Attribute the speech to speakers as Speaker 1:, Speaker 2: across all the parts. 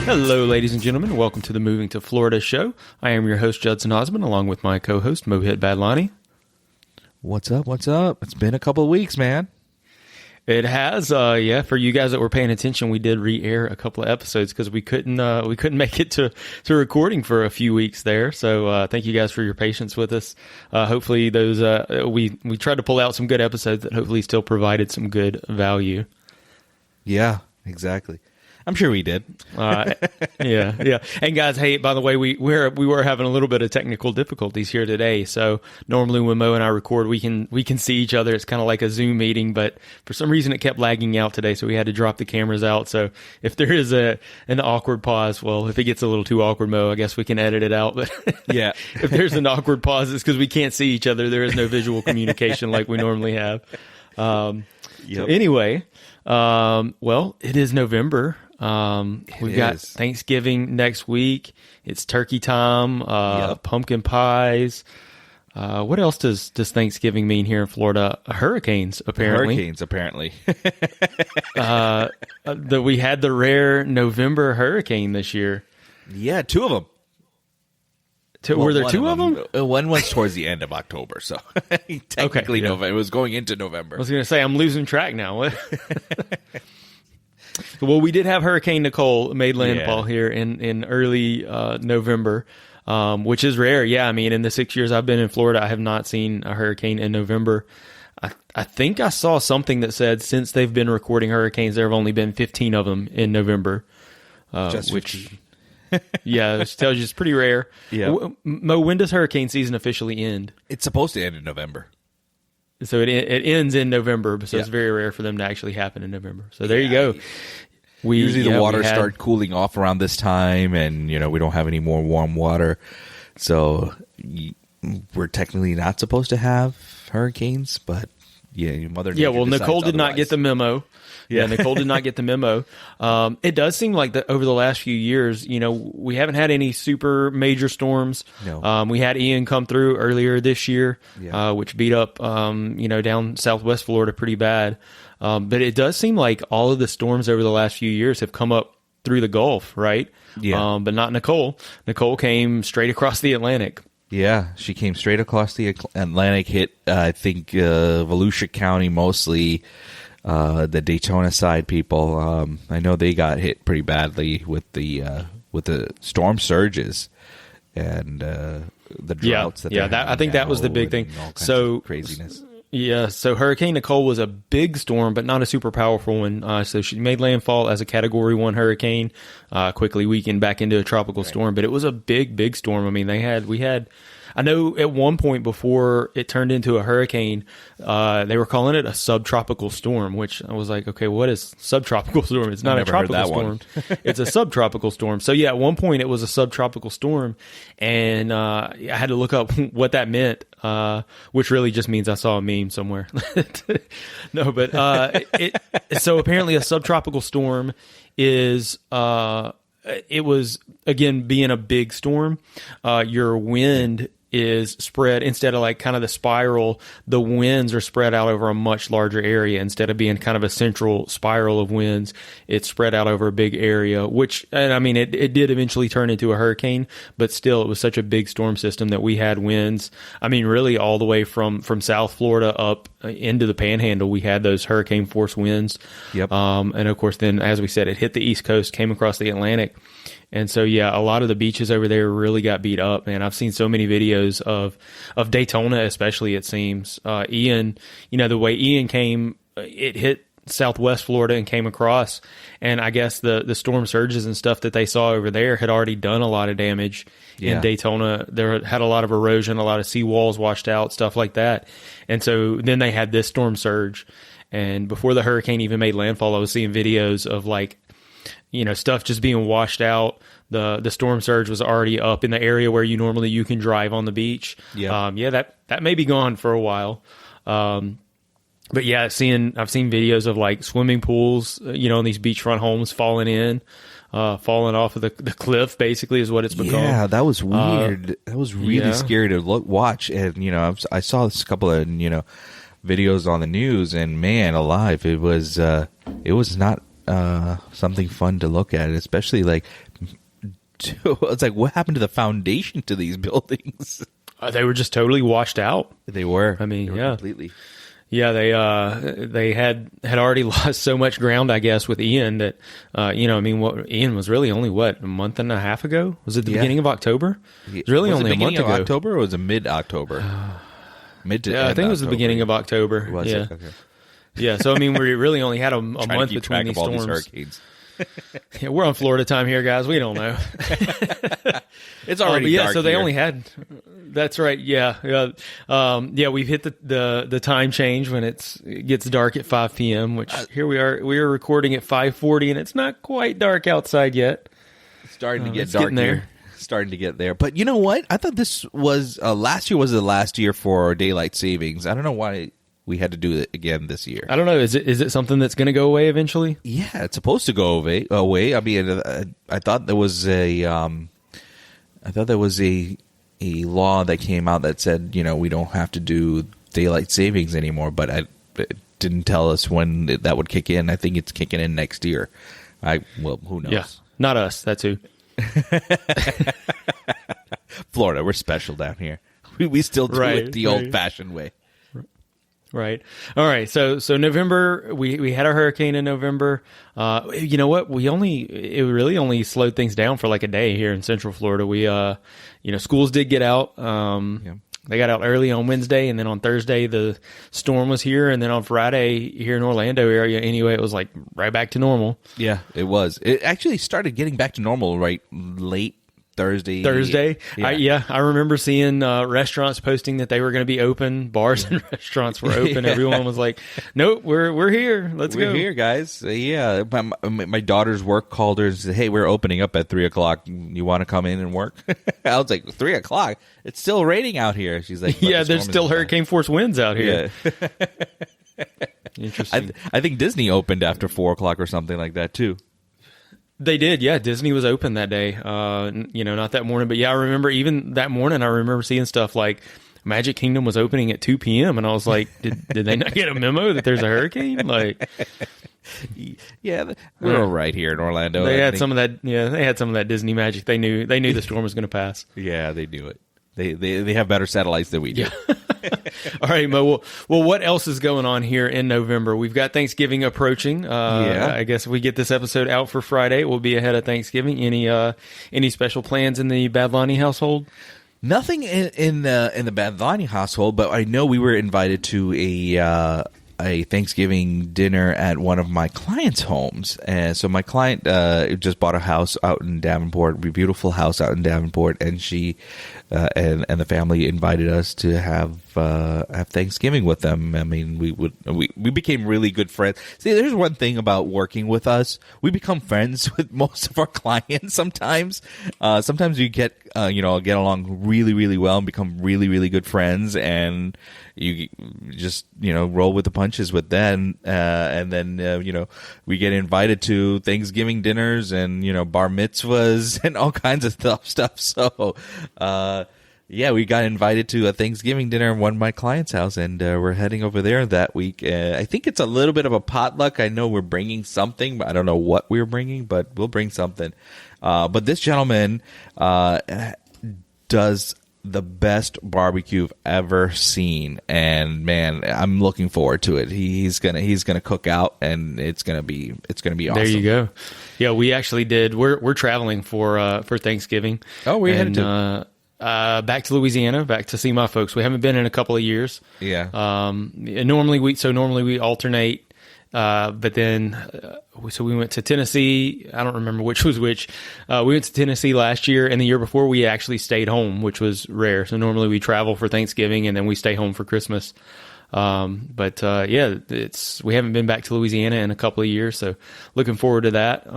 Speaker 1: Hello, ladies and gentlemen. Welcome to the Moving to Florida show. I am your host, Judson Osmond, along with my co-host, Mohit Badlani.
Speaker 2: What's up? What's up? It's been a couple of weeks, man.
Speaker 1: It has, yeah. For you guys that were paying attention, we did re-air a couple of episodes because we couldn't make it to recording for a few weeks there. So thank you guys for your patience with us. Hopefully, those we tried to pull out some good episodes that hopefully still provided some good value.
Speaker 2: Yeah, exactly. I'm sure we did.
Speaker 1: Yeah. And guys, hey, by the way, we were having a little bit of technical difficulties here today. So normally when Mo and I record, we can see each other. It's kind of like a Zoom meeting, but for some reason it kept lagging out today, so we had to drop the cameras out. So if there is an awkward pause, well, if it gets a little too awkward, Mo, I guess we can edit it out. But
Speaker 2: yeah,
Speaker 1: if there's an awkward pause, it's because we can't see each other. There is no visual communication like we normally have. So anyway, well, it is November. We've got Thanksgiving next week. It's turkey time, pumpkin pies. What else does Thanksgiving mean here in Florida? Hurricanes, apparently. We had the rare November hurricane this year.
Speaker 2: Yeah, two of them.
Speaker 1: Were there two of them?
Speaker 2: One was towards the end of October, so technically November. It was going into November.
Speaker 1: I was going to say, I'm losing track now. Well, we did have Hurricane Nicole made landfall here in early November, which is rare. Yeah, I mean, in the 6 years I've been in Florida, I have not seen a hurricane in November. I think I saw something that said since they've been recording hurricanes, there have only been 15 of them in November, which which tells you it's pretty rare.
Speaker 2: Yeah.
Speaker 1: Mo, when does hurricane season officially end?
Speaker 2: It's supposed to end in November.
Speaker 1: So it ends in November, so it's very rare for them to actually happen in November. So there you go.
Speaker 2: Usually the water start cooling off around this time, and we don't have any more warm water. So we're technically not supposed to have hurricanes, but Mother Nature
Speaker 1: well, Nicole did not get the memo. Yeah, Nicole did not get the memo. It does seem like that over the last few years, we haven't had any super major storms.
Speaker 2: No.
Speaker 1: We had Ian come through earlier this year, which beat up, down Southwest Florida pretty bad. But it does seem like all of the storms over the last few years have come up through the Gulf, right?
Speaker 2: Yeah.
Speaker 1: But not Nicole. Nicole came straight across the Atlantic.
Speaker 2: Yeah, she came straight across the Atlantic, hit, I think, Volusia County mostly. The Daytona side people, I know they got hit pretty badly with the storm surges and the droughts.
Speaker 1: I think that was the big thing. So
Speaker 2: craziness.
Speaker 1: Yeah, so Hurricane Nicole was a big storm, but not a super powerful one. So she made landfall as a Category 1 hurricane, quickly weakened back into a tropical storm. But it was a big storm. I mean, I know at one point before it turned into a hurricane, they were calling it a subtropical storm, which I was like, okay, what is subtropical storm? It's not a tropical storm. It's a subtropical storm. So yeah, at one point it was a subtropical storm, and I had to look up what that meant, which really just means I saw a meme somewhere. No, but so apparently a subtropical storm is it was, again, being a big storm, your wind is spread instead of like kind of the spiral, the winds are spread out over a much larger area. Instead of being kind of a central spiral of winds, it's spread out over a big area, which, and I mean, it did eventually turn into a hurricane, but still it was such a big storm system that we had winds. I mean, really all the way from South Florida up into the Panhandle, we had those hurricane force winds.
Speaker 2: Yep.
Speaker 1: And of course, then as we said, it hit the East Coast, came across the Atlantic. And so, yeah, a lot of the beaches over there really got beat up, man. I've seen so many videos of Daytona, especially, it seems. Ian, the way Ian came, it hit Southwest Florida and came across. And I guess the storm surges and stuff that they saw over there had already done a lot of damage in Daytona. There had a lot of erosion, a lot of seawalls washed out, stuff like that. And so then they had this storm surge. And before the hurricane even made landfall, I was seeing videos of stuff just being washed out. The storm surge was already up in the area where you can drive on the beach.
Speaker 2: Yeah.
Speaker 1: That may be gone for a while. But yeah, I've seen videos of like swimming pools, in these beachfront homes falling off of the cliff, basically, is what it's become.
Speaker 2: Yeah, that was weird. That was really scary to watch. And, I saw this couple of, videos on the news, and man alive, it was not something fun to look at, especially like too. It's like, what happened to the foundation to these buildings?
Speaker 1: They were just totally washed out.
Speaker 2: They were.
Speaker 1: I mean,
Speaker 2: they were
Speaker 1: yeah.
Speaker 2: completely.
Speaker 1: Yeah, they had already lost so much ground, I guess, with Ian that what Ian was really only a month and a half ago? Was it the beginning of October? It was really
Speaker 2: was
Speaker 1: only
Speaker 2: it
Speaker 1: a month ago.
Speaker 2: October, or was it mid-October?
Speaker 1: Yeah, I think it was the beginning of October.
Speaker 2: Was
Speaker 1: yeah.
Speaker 2: it? Okay.
Speaker 1: Yeah, so I mean, we really only had a month between these storms.
Speaker 2: Hurricanes.
Speaker 1: Yeah, we're on Florida time here, guys. We don't know.
Speaker 2: It's already dark
Speaker 1: so they
Speaker 2: here.
Speaker 1: only had. That's right. Yeah, we've hit the time change when it gets dark at 5 p.m. Which here we are. We are recording at 5:40, and it's not quite dark outside yet.
Speaker 2: It's starting to get
Speaker 1: it's
Speaker 2: dark
Speaker 1: getting there.
Speaker 2: here. Starting to get there. But you know what? I thought this was last year was the last year for daylight savings. I don't know why we had to do it again this year.
Speaker 1: I don't know. Is it something that's going to go away eventually?
Speaker 2: Yeah, it's supposed to go away. I mean, I thought there was a law that came out that said, we don't have to do daylight savings anymore, but it didn't tell us when that would kick in. I think it's kicking in next year. Who knows?
Speaker 1: Yeah, not us. That's who.
Speaker 2: Florida, we're special down here. We still do it the old-fashioned way.
Speaker 1: Right. All right. So November, we had our hurricane in November. You know what? It really only slowed things down for like a day here in Central Florida. We, schools did get out. They got out early on Wednesday, and then on Thursday the storm was here, and then on Friday here in Orlando area, anyway, it was like right back to normal.
Speaker 2: Yeah, it was. It actually started getting back to normal right late Thursday.
Speaker 1: Yeah. I remember seeing restaurants posting that they were going to be open. Bars and restaurants were open. Everyone was like, "Nope, we're here. Let's go.
Speaker 2: We're here, guys." Yeah, my daughter's work called her and said, "Hey, we're opening up at 3:00. You want to come in and work?" I was like, 3:00? It's still raining out here. She's like,
Speaker 1: "Yeah, there's still hurricane force winds out here."
Speaker 2: Yeah.
Speaker 1: Interesting.
Speaker 2: I think Disney opened after 4:00 or something like that too.
Speaker 1: They did, yeah. Disney was open that day. Not that morning, but yeah, I remember even that morning. I remember seeing stuff like Magic Kingdom was opening at 2 p.m. and I was like, did they not get a memo that there's a hurricane? Like,
Speaker 2: yeah, we're all right here in Orlando.
Speaker 1: They had some of that. Yeah, they had some of that Disney magic. They knew the storm was going to pass.
Speaker 2: Yeah, they knew it. They have better satellites than we do.
Speaker 1: Yeah. All right, Mo. Well, what else is going on here in November? We've got Thanksgiving approaching. I guess if we get this episode out for Friday, we'll be ahead of Thanksgiving. Any special plans in the Badlani household?
Speaker 2: Nothing in the Badlani household, but I know we were invited to a Thanksgiving dinner at one of my clients' homes. And so my client just bought a house out in Davenport, a beautiful house out in Davenport, and she and the family invited us to have Thanksgiving with them. I mean, we became really good friends. See, there's one thing about working with us: we become friends with most of our clients. Sometimes you get along really, really well and become really, really good friends, and you just roll with the punches with them, and then we get invited to Thanksgiving dinners and bar mitzvahs and all kinds of stuff. So we got invited to a Thanksgiving dinner in one of my clients' house, and we're heading over there that week. I think it's a little bit of a potluck. I know we're bringing something, but I don't know what we're bringing, but we'll bring something. But this gentleman does the best barbecue I've ever seen, and man, I'm looking forward to it. He's gonna cook out, and it's gonna be awesome.
Speaker 1: There you go. Yeah, we actually did. We're traveling for Thanksgiving.
Speaker 2: Oh, we're headed to
Speaker 1: back to Louisiana, back to see my folks. We haven't been in a couple of years.
Speaker 2: Yeah.
Speaker 1: Normally we alternate. But then, so we went to Tennessee. I don't remember which was which. We went to Tennessee last year, and the year before we actually stayed home, which was rare. So normally we travel for Thanksgiving and then we stay home for Christmas. We haven't been back to Louisiana in a couple of years, so looking forward to that.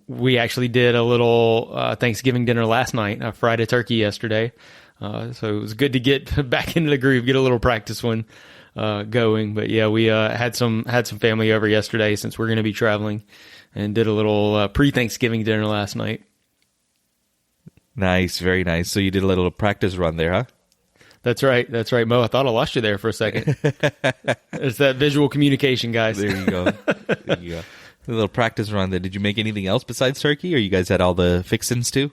Speaker 1: We actually did a little Thanksgiving dinner last night. I fried a turkey yesterday, so it was good to get back into the groove, get a little practice one going. But yeah, we had some family over yesterday since we're going to be traveling, and did a little pre-Thanksgiving dinner last night.
Speaker 2: Nice, very nice. So you did a little practice run there, huh?
Speaker 1: That's right, Mo. I thought I lost you there for a second. It's that visual communication, guys.
Speaker 2: There you go. A little practice run there. Did you make anything else besides turkey, or you guys had all the fixins too?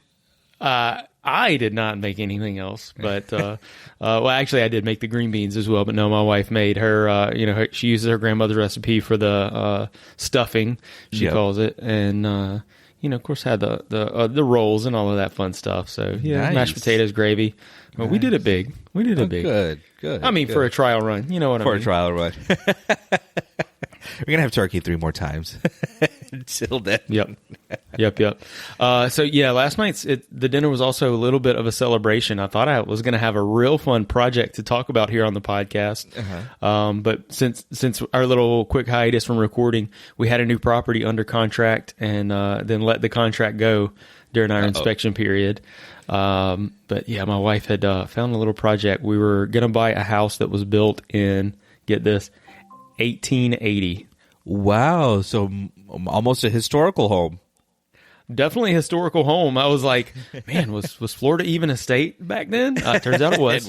Speaker 1: I did not make anything else, but well, actually, I did make the green beans as well. But no, my wife made her. She uses her grandmother's recipe for the stuffing, she calls it, and of course, had the rolls and all of that fun stuff. So yeah,
Speaker 2: Nice.
Speaker 1: mashed potatoes, gravy. Well, we did it big. We did it big.
Speaker 2: Good.
Speaker 1: I mean, for a trial run, you know what I mean.
Speaker 2: For a trial run. We're going to have turkey 3 more times until then.
Speaker 1: Yep. So, yeah, last night's the dinner was also a little bit of a celebration. I thought I was going to have a real fun project to talk about here on the podcast. But since our little quick hiatus from recording, we had a new property under contract and then let the contract go during our inspection period. But, yeah, my wife had found a little project. We were going to buy a house that was built in, get this, 1880.
Speaker 2: Wow, so almost a historical home.
Speaker 1: Definitely a historical home. I was like, man, was Florida even a state back then? Turns out it was.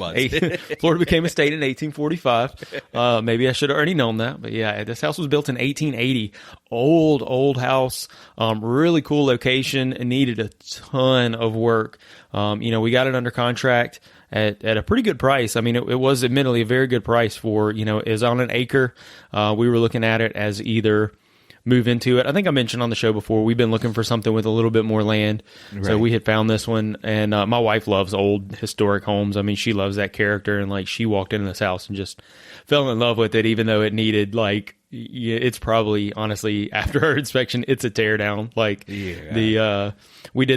Speaker 1: Florida became a state in 1845. Maybe I should have already known that. But yeah, this house was built in 1880. Old house. Really cool location. It needed a ton of work. We got it under contract at a pretty good price. I mean, it was admittedly a very good price for, is on an acre. We were looking at it as either move into it. I think I mentioned on the show before, we've been looking for something with a little bit more land. Right. So we had found this one, and my wife loves old historic homes. I mean, she loves that character, and like she walked into this house and just fell in love with it, even though it needed it's probably, honestly, after our inspection, it's a tear down. We did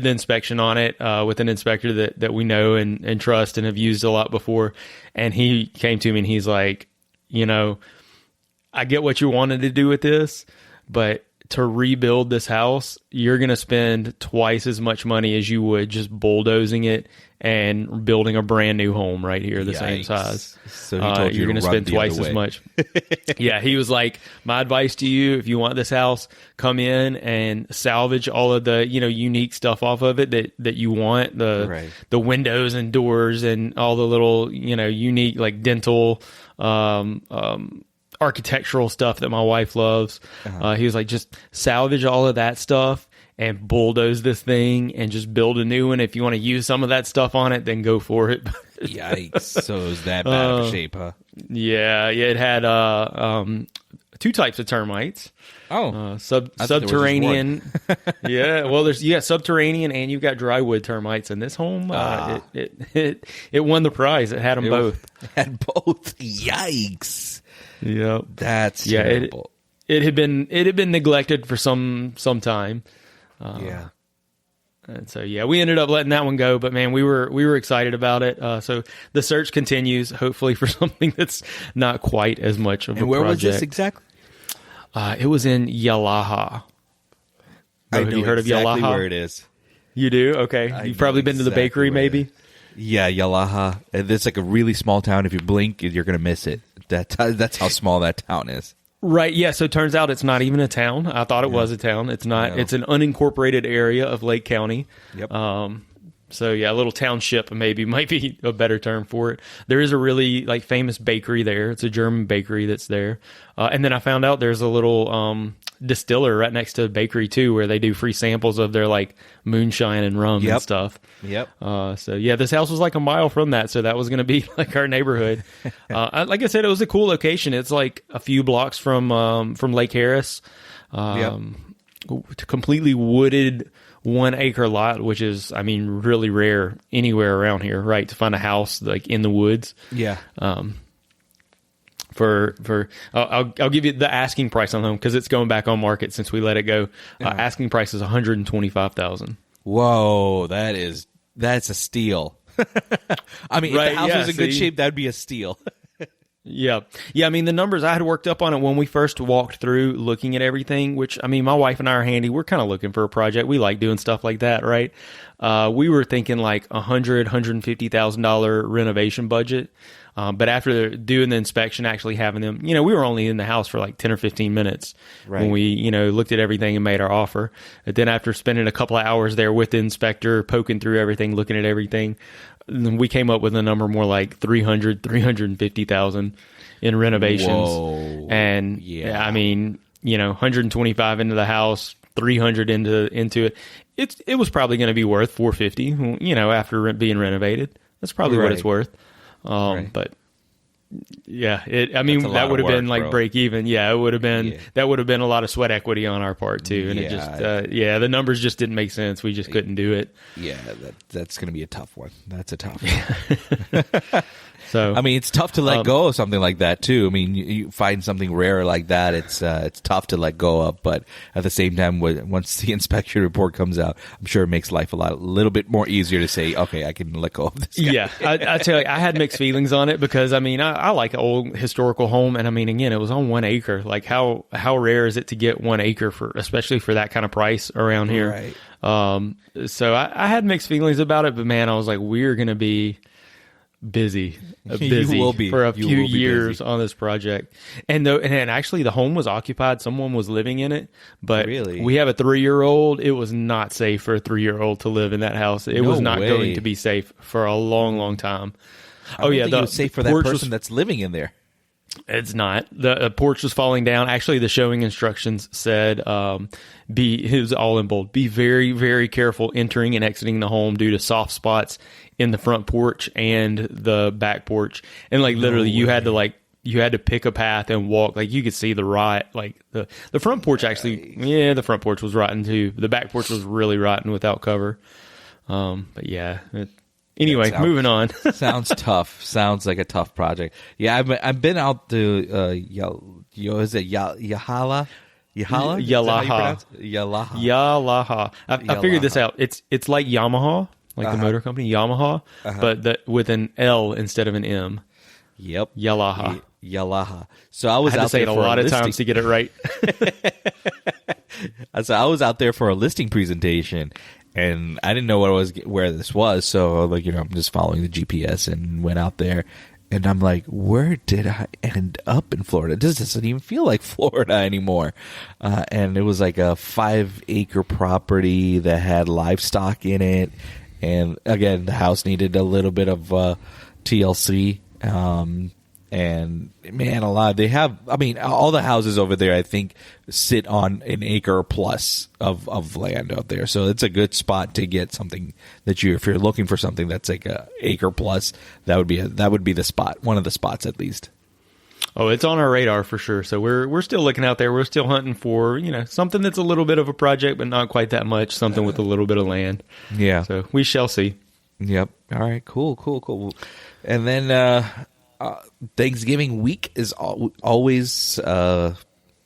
Speaker 1: the inspection on it with an inspector that we know and trust and have used a lot before. And he came to me and he's like, I get what you wanted to do with this, but to rebuild this house, you're going to spend twice as much money as you would just bulldozing it and building a brand new home right here the same size.
Speaker 2: So he told
Speaker 1: you're going to spend twice as much. Yeah, he was like, my advice to you, if you want this house, come in and salvage all of the unique stuff off of it that you want, the windows and doors and all the little unique like dental architectural stuff that my wife loves. He was like, just salvage all of that stuff and bulldoze this thing and just build a new one. If you want to use some of that stuff on it, then go for it.
Speaker 2: Yikes. So it was that bad of a shape, huh?
Speaker 1: Yeah, it had 2 types of termites. Subterranean. Yeah, well, you got subterranean and you've got drywood termites in this home. It won the prize. It had them both.
Speaker 2: Had both. Yikes.
Speaker 1: Yep.
Speaker 2: That's terrible.
Speaker 1: It had been neglected for some time. And so we ended up letting that one go, but man, we were excited about it. So the search continues, hopefully for something that's not quite as much of a project.
Speaker 2: And where was this exactly?
Speaker 1: It was in Yalaha.
Speaker 2: Have you heard of Yalaha? Where it is?
Speaker 1: You do? Okay. You've probably been to the bakery, maybe.
Speaker 2: Yeah, Yalaha. It's like a really small town. If you blink, you're going to miss it. That's how small that town is.
Speaker 1: Right, yeah, so it turns out it's not even a town. I thought it was a town. It's not. No. It's an unincorporated area of Lake County. Yep. So, yeah, a little township maybe might be a better term for it. There is a really, famous bakery there. It's a German bakery that's there. And then I found out there's a little distiller right next to the bakery, too, where they do free samples of their, moonshine and rum and stuff.
Speaker 2: Yep.
Speaker 1: So, yeah, this house was a mile from that, so that was going to be, our neighborhood. Like I said, it was a cool location. It's, a few blocks from Lake Harris. Completely wooded 1 acre lot, which is, really rare anywhere around here, right? To find a house in the woods.
Speaker 2: Yeah.
Speaker 1: I'll give you the asking price on home because it's going back on market since we let it go. Asking price is $125,000.
Speaker 2: Whoa, that's a steal. If the house was in good shape, that'd be a steal.
Speaker 1: Yeah. The numbers I had worked up on it when we first walked through looking at everything, which, my wife and I are handy. We're kind of looking for a project. We like doing stuff like that, right? We were thinking $150,000 renovation budget. But after doing the inspection, actually having them, we were only in the house for 10 or 15 minutes when we, looked at everything and made our offer. But then after spending a couple of hours there with the inspector, poking through everything, looking at everything, we came up with a number more like $350,000 in renovations.
Speaker 2: Whoa.
Speaker 1: And 125 into the house, 300 into it. It was probably going to be worth 450, after being renovated. That's probably what it's worth. But yeah, that would have been like break even. Yeah, it would have been, that would have been a lot of sweat equity on our part too. And it just, the numbers just didn't make sense. We just couldn't do it.
Speaker 2: Yeah, that's going to be a tough one. That's a tough one.
Speaker 1: So,
Speaker 2: it's tough to let go of something like that too. You find something rare like that, it's tough to let go of. But at the same time, once the inspection report comes out, I'm sure it makes life a little bit more easier to say, okay, I can let go of this guy.
Speaker 1: Yeah, I tell you, I had mixed feelings on it because I like an old historical home, and again, it was on 1 acre. Like how rare is it to get 1 acre especially for that kind of price around here? Right. So I had mixed feelings about it, but man, I was like, we're gonna be busy for a few years on this project. And actually the home was occupied. Someone was living in it, but we have a 3-year-old. It was not safe for a 3-year-old to live in that house. It was not going to be safe for a long, long time.
Speaker 2: I don't think it was safe for that person that's living in there.
Speaker 1: It's not. The porch was falling down. Actually, the showing instructions said, it was all in bold, be very, very careful entering and exiting the home due to soft spots in the front porch and the back porch. And literally you had to pick a path and walk. Like you could see the rot. Like the front porch the front porch was rotten too. The back porch was really rotten without cover. But yeah, anyway, moving on.
Speaker 2: Sounds tough. Sounds like a tough project. Yeah, I've been out to is it Yahala?
Speaker 1: Yalaha. I figured this out. It's like Yamaha, like the motor company Yamaha, but with an L instead of an M.
Speaker 2: Yep.
Speaker 1: Yalaha.
Speaker 2: So I had
Speaker 1: to say it a lot of times to get it right.
Speaker 2: So I was out there for a listing presentation. And I didn't know where this was, so I'm just following the GPS and went out there. And I'm like, where did I end up in Florida? This doesn't even feel like Florida anymore. And it was like a 5-acre property that had livestock in it. And again, the house needed a little bit of TLC. And man alive, they have, all the houses over there, I think, sit on an acre plus of land out there. So it's a good spot to get something if you're looking for something that's like a acre plus, that would be the spot, one of the spots at least.
Speaker 1: Oh, it's on our radar for sure. So we're still looking out there. We're still hunting for, something that's a little bit of a project, but not quite that much, something with a little bit of land. Yeah. So we shall see.
Speaker 2: Yep. All right, cool. And then, Thanksgiving week is always an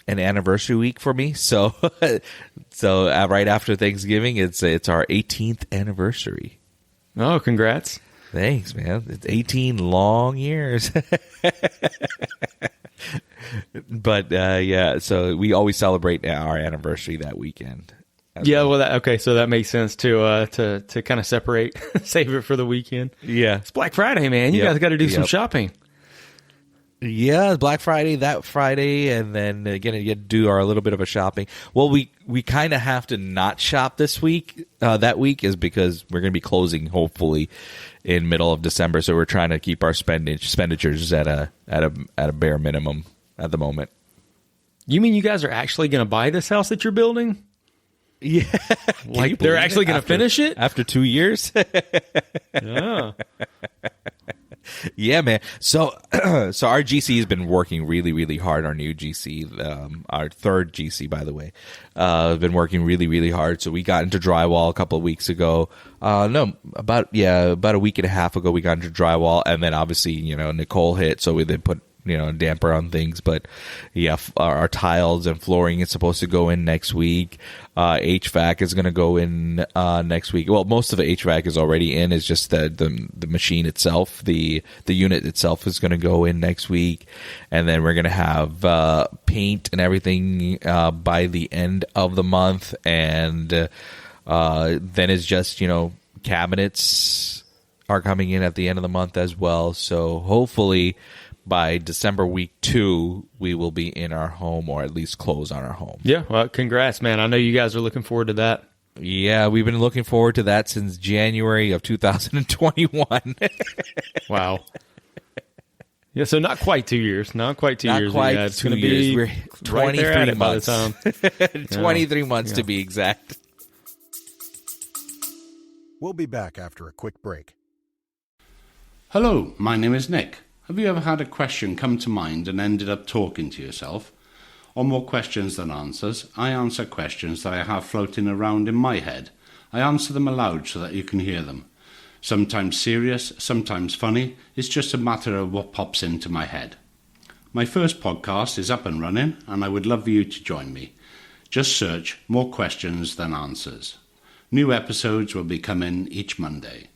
Speaker 2: anniversary week for me. So right after Thanksgiving, it's our 18th anniversry.
Speaker 1: Oh, congrats!
Speaker 2: Thanks, man. It's 18 long years. But so we always celebrate our anniversary that weekend.
Speaker 1: Yeah, well, so that makes sense to kind of separate, save it for the weekend.
Speaker 2: Yeah,
Speaker 1: it's Black Friday, man. You guys got to do some shopping.
Speaker 2: Yeah, Black Friday, that Friday, and then again, you get to do our little bit of a shopping. Well, we kind of have to not shop this week. That week is because we're going to be closing, hopefully, in middle of December. So we're trying to keep our expenditures at a bare minimum at the moment.
Speaker 1: You mean you guys are actually going to buy this house that you're building?
Speaker 2: Yeah,
Speaker 1: like they're actually going to finish it
Speaker 2: after 2 years.
Speaker 1: Yeah.
Speaker 2: Yeah, man. So our GC has been working really, really hard. Our new GC, our third GC, by the way, been working really, really hard. So we got into drywall a couple of weeks ago. About a week and a half ago, we got into drywall, and then obviously, Nicole hit, so we then put a damper on things. But yeah, our tiles and flooring is supposed to go in next week. HVAC is going to go in next week. Well, most of the HVAC is already in. It's just the machine itself, the unit itself is going to go in next week, and then we're going to have paint and everything by the end of the month, and then it's just cabinets are coming in at the end of the month as well. So hopefully by December week 2, we will be in our home, or at least close on our home.
Speaker 1: Yeah, well, congrats, man. I know you guys are looking forward to that.
Speaker 2: Yeah, we've been looking forward to that since January of 2021.
Speaker 1: Wow. Yeah, so not quite 2 years. Not quite 2
Speaker 2: Not
Speaker 1: years.
Speaker 2: quite
Speaker 1: Yeah, it's
Speaker 2: 2
Speaker 1: gonna
Speaker 2: years.
Speaker 1: be
Speaker 2: We're
Speaker 1: right there at
Speaker 2: 23
Speaker 1: it by the
Speaker 2: months.
Speaker 1: time.
Speaker 2: 23 months to be exact.
Speaker 3: We'll be back after a quick break.
Speaker 4: Hello, my name is Nick. Have you ever had a question come to mind and ended up talking to yourself? Or more questions than answers, I answer questions that I have floating around in my head. I answer them aloud so that you can hear them. Sometimes serious, sometimes funny. It's just a matter of what pops into my head. My first podcast is up and running, and I would love you to join me. Just search More Questions Than Answers. New episodes will be coming each Monday.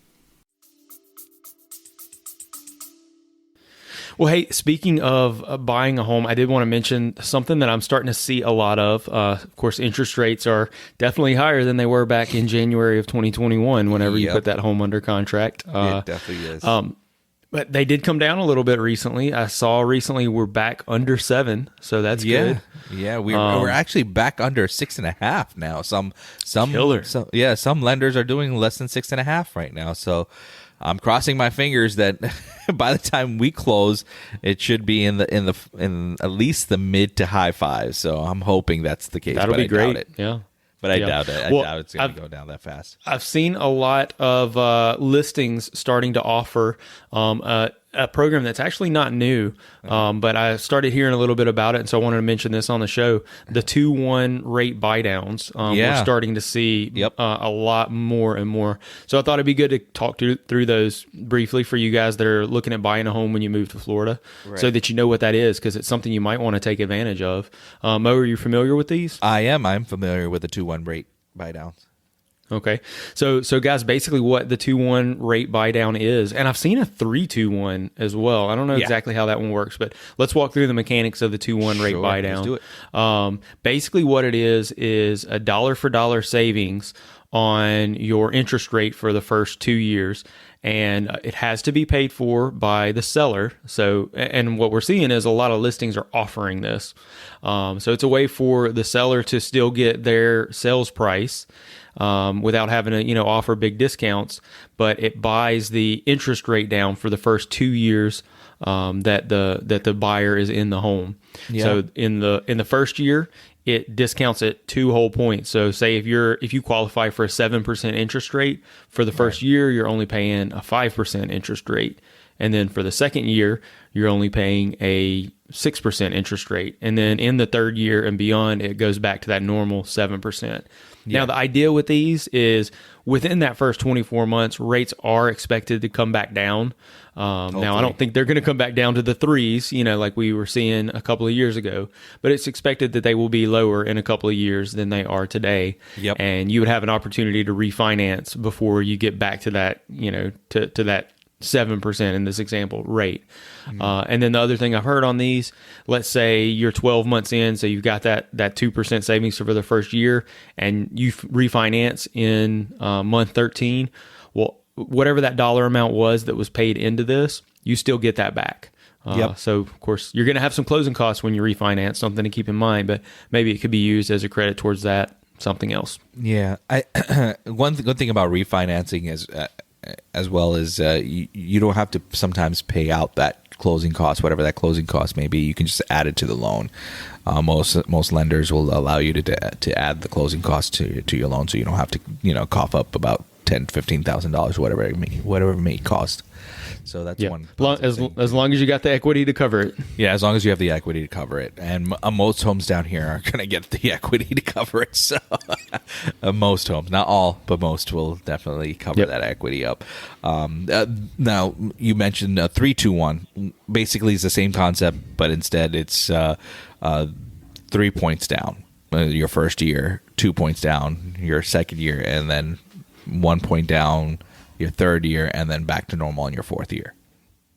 Speaker 1: Well, hey, speaking of buying a home, I did want to mention something that I'm starting to see a lot of. Of course, interest rates are definitely higher than they were back in January of 2021 whenever you put that home under contract.
Speaker 2: It definitely is.
Speaker 1: But they did come down a little bit recently. I saw recently we're back under 7, so that's good.
Speaker 2: Yeah, we're actually back under 6.5 now. Some
Speaker 1: Killer.
Speaker 2: Some lenders are doing less than 6.5 right now. So I'm crossing my fingers that by the time we close, it should be in at least the mid to high 5s. So I'm hoping that's the case.
Speaker 1: That'll be great.
Speaker 2: Doubt it.
Speaker 1: Yeah.
Speaker 2: But I doubt it. I doubt it's going to go down that fast.
Speaker 1: I've seen a lot of listings starting to offer a program that's actually not new, but I started hearing a little bit about it, and so I wanted to mention this on the show. The 2-1 rate buydowns. We're starting to see a lot more and more. So I thought it'd be good to talk through those briefly for you guys that are looking at buying a home when you move to Florida, so that you know what that is, because it's something you might want to take advantage of. Mo, are you familiar with these?
Speaker 2: I am. I'm familiar with the 2-1 rate buydowns.
Speaker 1: Okay. So guys, basically what the 2-1 rate buy down is, and I've seen a 3-2-1 as well. I don't know exactly how that one works, but let's walk through the mechanics of the 2-1 rate buy down.
Speaker 2: Let's do it.
Speaker 1: Basically what it is a dollar for dollar savings on your interest rate for the first 2 years. And it has to be paid for by the seller. So, and what we're seeing is a lot of listings are offering this. So it's a way for the seller to still get their sales price without having to, offer big discounts, but it buys the interest rate down for the first 2 years that the buyer is in the home. Yeah. So in the first year, it discounts it 2 whole points. So say if you qualify for a 7% interest rate for the first year, you're only paying a 5% interest rate. And then for the second year, you're only paying a 6% interest rate. And then in the third year and beyond, it goes back to that normal 7%. Yeah. Now, the idea with these is within that first 24 months, rates are expected to come back down. Now, I don't think they're going to come back down to the 3s, like we were seeing a couple of years ago, but it's expected that they will be lower in a couple of years than they are today. Yep. And you would have an opportunity to refinance before you get back to that, to that 7% in this example rate. And then the other thing I've heard on these, let's say you're 12 months in, so you've got that 2% savings for the first year, and you refinance in month 13. Well, whatever that dollar amount was that was paid into this, you still get that back. So, of course, you're going to have some closing costs when you refinance, something to keep in mind, but maybe it could be used as a credit towards that, something else.
Speaker 2: Yeah. One good thing about refinancing is as well as you don't have to sometimes pay out that closing cost, whatever that closing cost may be. You can just add it to the loan. Most lenders will allow you to add the closing cost to your loan, so you don't have to cough up about $10,000-$15,000, whatever it may cost. So that's one.
Speaker 1: As long as you got the equity to cover it.
Speaker 2: Yeah, as long as you have the equity to cover it. And most homes down here are going to get the equity to cover it. So most homes, not all, but most will definitely cover that equity up. Now, you mentioned 3-2-1. Basically, it's the same concept, but instead it's 3 points down your first year, 2 points down your second year, and then 1 point down your third year, and then back to normal in your fourth year.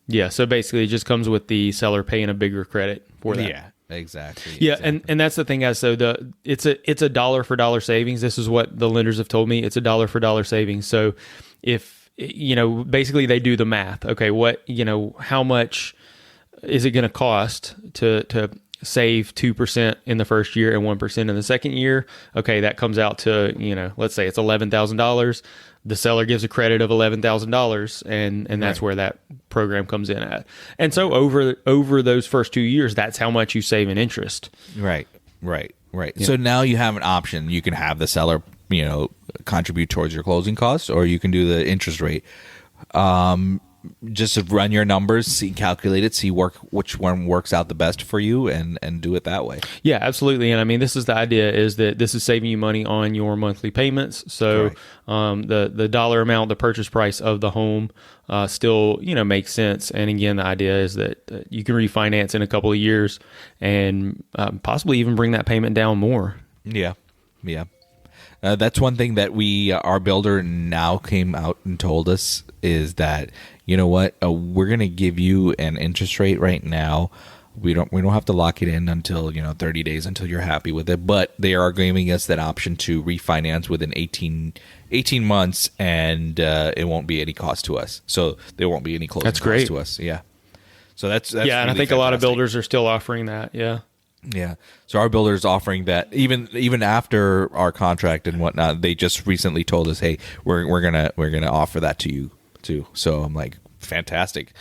Speaker 1: Yeah, so basically it just comes with the seller paying a bigger credit for that.
Speaker 2: Yeah, exactly.
Speaker 1: Yeah,
Speaker 2: exactly.
Speaker 1: And that's the thing, guys. So it's a dollar for dollar savings. This is what the lenders have told me. It's a dollar for dollar savings. So if basically they do the math. Okay, how much is it going to cost to save 2% in the first year and 1% in the second year? Okay, that comes out to, let's say it's $11,000. the seller gives a credit of $11,000, and that's where that program comes in at. And so over those first 2 years, that's how much you save in interest.
Speaker 2: Right. So now you have an option. You can have the seller, contribute towards your closing costs, or you can do the interest rate. Just to run your numbers, calculate it, see which one works out the best for you, and do it that way.
Speaker 1: Yeah, absolutely. And I mean, this is the idea, is that this is saving you money on your monthly payments. So the dollar amount, the purchase price of the home still, makes sense. And again, the idea is that you can refinance in a couple of years and possibly even bring that payment down more.
Speaker 2: Yeah. That's one thing that our builder now came out and told us, is that, you know what, we're going to give you an interest rate right now. We don't have to lock it in until 30 days until you're happy with it, but they are giving us that option to refinance within 18 months, and it won't be any cost to us. So there won't be any closing costs to us. Yeah. So that's
Speaker 1: yeah,
Speaker 2: really
Speaker 1: and I think a lot of builders are still offering that. Yeah.
Speaker 2: Yeah. So our builder is offering that even after our contract and whatnot. They just recently told us, hey, we're gonna offer that to you too. So I'm like, fantastic.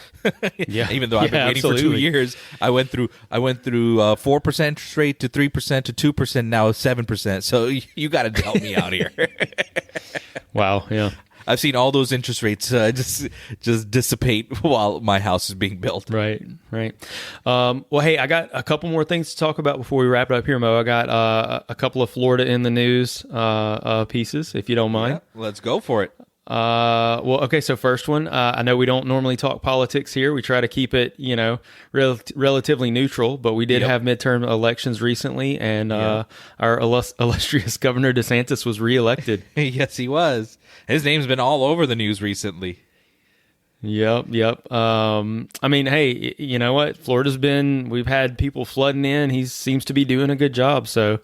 Speaker 1: Yeah.
Speaker 2: Even though I've been waiting for 2 years, I went through 4% interest rate to 3% to 2%, now 7%. So you got to help me out here.
Speaker 1: Wow. Yeah.
Speaker 2: I've seen all those interest rates just dissipate while my house is being built.
Speaker 1: Right. Well, hey, I got a couple more things to talk about before we wrap it up here, Mo. I got a couple of Florida in the news pieces, if you don't mind.
Speaker 2: Yeah, let's go for it.
Speaker 1: Well, okay. So first one, I know we don't normally talk politics here. We try to keep it, relatively neutral, but we did have midterm elections recently, and our illustrious Governor Desantis was reelected.
Speaker 2: Yes, he was. His name's been all over the news recently.
Speaker 1: Yep. I mean, hey, you know what? We've had people flooding in. He seems to be doing a good job. So,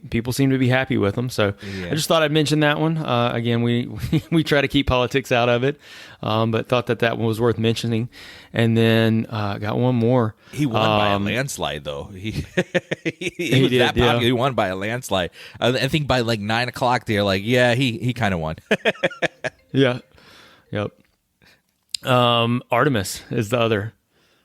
Speaker 1: people seem to be happy with him. So I just thought I'd mention that one. Again, we try to keep politics out of it, but thought that one was worth mentioning. And then got one more.
Speaker 2: He won by a landslide, though. He was
Speaker 1: did,
Speaker 2: that popular. He won by a landslide. I think by like 9 o'clock, they're like, yeah, he kind of won.
Speaker 1: Yeah. Yep. Artemis is the other.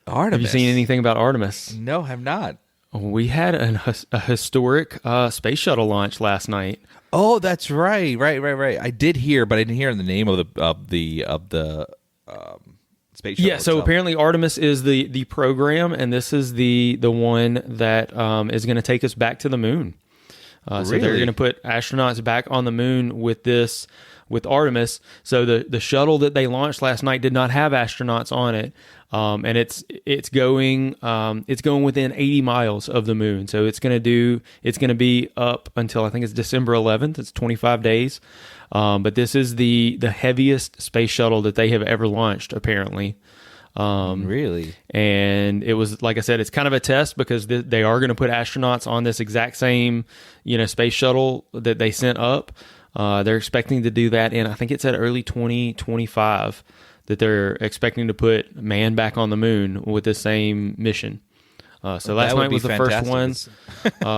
Speaker 2: Artemis.
Speaker 1: Have you seen anything about Artemis?
Speaker 2: No, have not.
Speaker 1: We had a historic space shuttle launch last night.
Speaker 2: Oh, that's right. I did hear, but I didn't hear the name of the space shuttle.
Speaker 1: Yeah, so apparently Artemis is the program, and this is the one that is going to take us back to the moon. So they're going to put astronauts back on the moon with Artemis. So the shuttle that they launched last night did not have astronauts on it, and it's going within 80 miles of the moon. So it's going to be up until I think it's December 11th. It's 25 days, but this is the heaviest space shuttle that they have ever launched, apparently.
Speaker 2: Really?
Speaker 1: And it was, like I said, it's kind of a test because they are going to put astronauts on this exact same, space shuttle that they sent up. They're expecting to do that in, I think it's at early 2025 that they're expecting to put man back on the moon with the same mission. So last night was the first one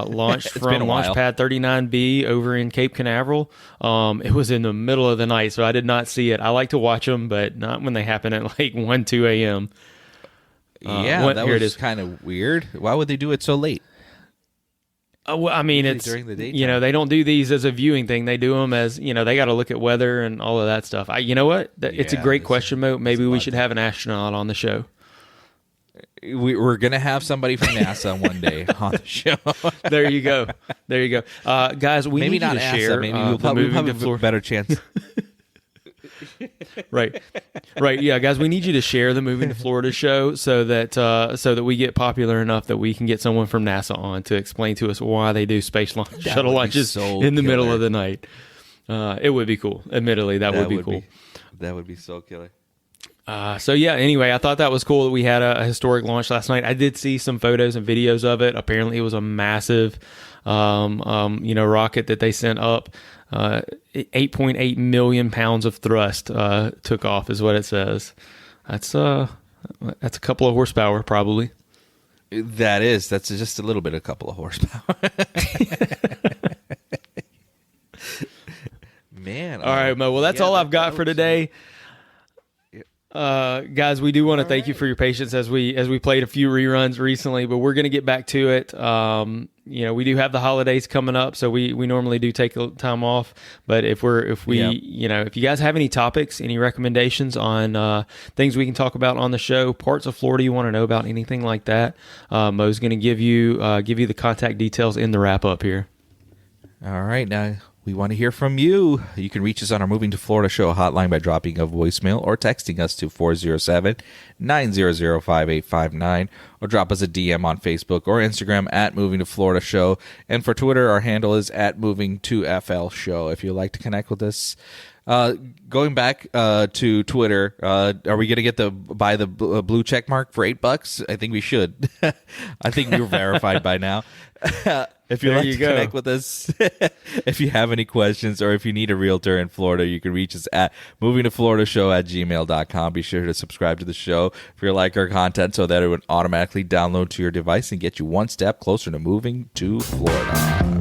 Speaker 1: launched from Launch Pad 39B over in Cape Canaveral. It was in the middle of the night, so I did not see it. I like to watch them, but not when they happen at like 1, 2 a.m.
Speaker 2: That was kind of weird. Why would they do it so late?
Speaker 1: Well, I mean, it's
Speaker 2: during the daytime.
Speaker 1: They don't do these as a viewing thing. They do them as they got to look at weather and all of that stuff. You know what? It's a great question, Mo. Maybe we should have an astronaut on the show.
Speaker 2: We're gonna have somebody from NASA one day on the show.
Speaker 1: There you go, guys. We
Speaker 2: maybe
Speaker 1: need
Speaker 2: not
Speaker 1: you to
Speaker 2: NASA,
Speaker 1: share.
Speaker 2: Maybe we'll probably have a better chance.
Speaker 1: Right. Yeah, guys, we need you to share the Moving to Florida show so that we get popular enough that we can get someone from NASA on to explain to us why they do shuttle launches in the middle of the night. It would be cool. Admittedly, that would be cool.
Speaker 2: That would be so killer.
Speaker 1: Anyway, I thought that was cool that we had a historic launch last night. I did see some photos and videos of it. Apparently it was a massive, rocket that they sent up. 8.8 million pounds of thrust, took off is what it says. That's a couple of horsepower probably.
Speaker 2: That's just a little bit, a couple of horsepower. Man.
Speaker 1: All right, Mo. Well, that's all I've got for today. Guys, we do want to thank you for your patience as we played a few reruns recently, but we're going to get back to it. We do have the holidays coming up, so we normally do take a time off. But if you guys have any topics, any recommendations on things we can talk about on the show, parts of Florida you want to know about, anything like that, Mo's going to give you the contact details in the wrap up here.
Speaker 2: All right, now we want to hear from you. You can reach us on our Moving to Florida show hotline by dropping a voicemail or texting us to 407-900-5859 or drop us a DM on Facebook or Instagram at Moving to Florida Show. And for Twitter, our handle is at Moving to FL Show. If you'd like to connect with us. Going back to Twitter, are we going to buy the blue check mark for $8? I think we should. I think we're verified by now. If you'd like to connect with us, if you have any questions or if you need a realtor in Florida, you can reach us at movingtofloridashow@gmail.com. Be sure to subscribe to the show if you like our content so that it would automatically download to your device and get you one step closer to moving to Florida.